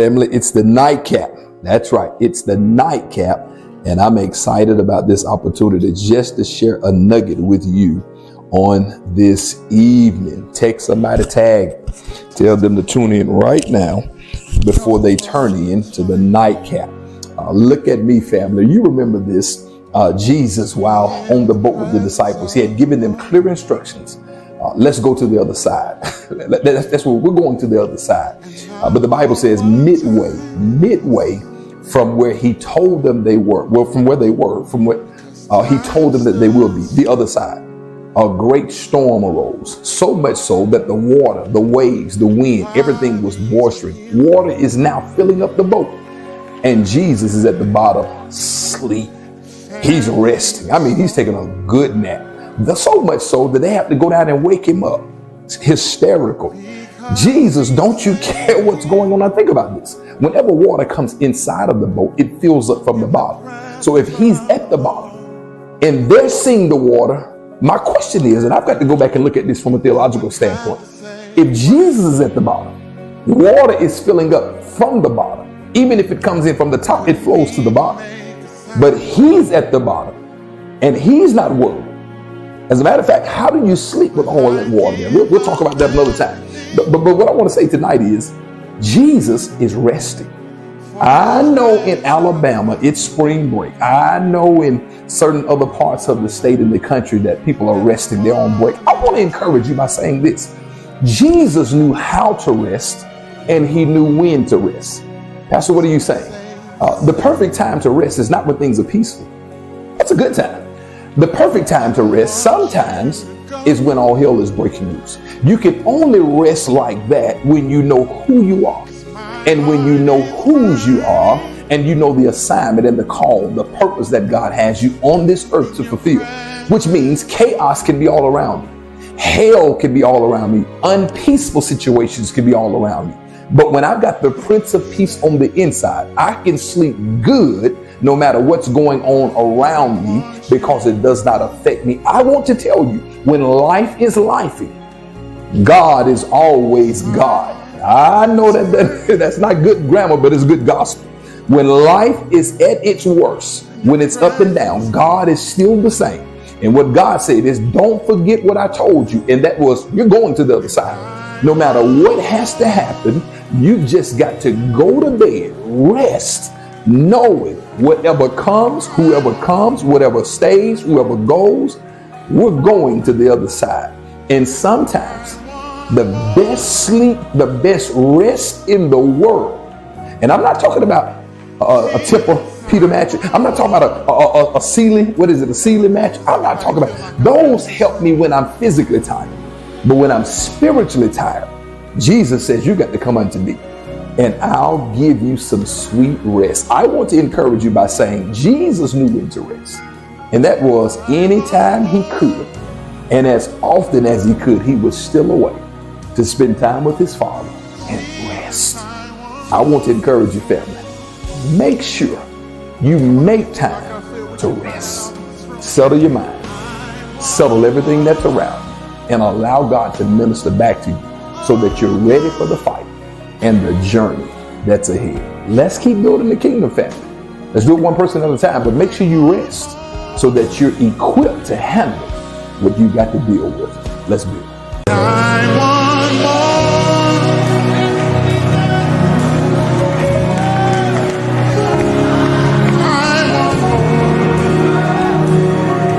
family, it's the nightcap. That's right. It's the nightcap. And I'm excited about this opportunity just to share a nugget with you on this evening. Text somebody, tag, tell them to tune in right now before they turn in to the nightcap. Look at me, family. You remember this. Jesus, while on the boat with the disciples, he had given them clear instructions. Let's go to the other side. That's where we're going, to the other side. But the Bible says midway from where he told them they were, from where they were, from what he told them that they will be, the other side, a great storm arose. So much so that the water, the waves, the wind, everything was boisterous. Water is now filling up the boat. And Jesus is at the bottom, asleep. He's resting. I mean, he's taking a good nap. So much so that they have to go down and wake him up. It's hysterical. Jesus, don't you care what's going on? Now think about this. Whenever water comes inside of the boat, it fills up from the bottom. So if he's at the bottom and they're seeing the water, my question is, and I've got to go back and look at this from a theological standpoint. If Jesus is at the bottom, the water is filling up from the bottom. Even if it comes in from the top, it flows to the bottom. But he's at the bottom and he's not worried. As a matter of fact, how do you sleep with all that water there? We'll talk about that another time. But what I want to say tonight is Jesus is resting. I know in Alabama, it's spring break. I know in certain other parts of the state and the country that people are resting, they're on break. I want to encourage you by saying this. Jesus knew how to rest and he knew when to rest. Pastor, what are you saying? The perfect time to rest is not when things are peaceful. That's a good time. The perfect time to rest sometimes is when all hell is breaking loose. You can only rest like that when you know who you are, and when you know whose you are, and you know the assignment and the call, the purpose that God has you on this earth to fulfill, which means chaos can be all around me. Hell can be all around me. Unpeaceful situations can be all around me. But when I've got the Prince of Peace on the inside, I can sleep good no matter what's going on around me because it does not affect me. I want to tell you, when life is lifing, God is always God. I know that's not good grammar, but it's good gospel. When life is at its worst, when it's up and down, God is still the same. And what God said is, don't forget what I told you. And that was, you're going to the other side. No matter what has to happen, you've just got to go to bed, rest, knowing whatever comes, whatever stays, whoever goes, we're going to the other side. And sometimes the best sleep, the best rest in the world, and I'm not talking about a Tempur-Pedic mattress. I'm not talking about a ceiling. What is it? A ceiling match? I'm not talking about those. Help me when I'm physically tired. But when I'm spiritually tired, Jesus says, you got to come unto me and I'll give you some sweet rest. I want to encourage you by saying Jesus knew when to rest. And that was anytime he could. And as often as he could, he was still away to spend time with his Father and rest. I want to encourage you, family. Make sure you make time to rest. Settle your mind. Settle everything that's around and allow God to minister back to you so that you're ready for the fight and the journey that's ahead. Let's keep building the kingdom, family. Let's do it one person at a time, but make sure you rest so that you're equipped to handle what you got to deal with. Let's build.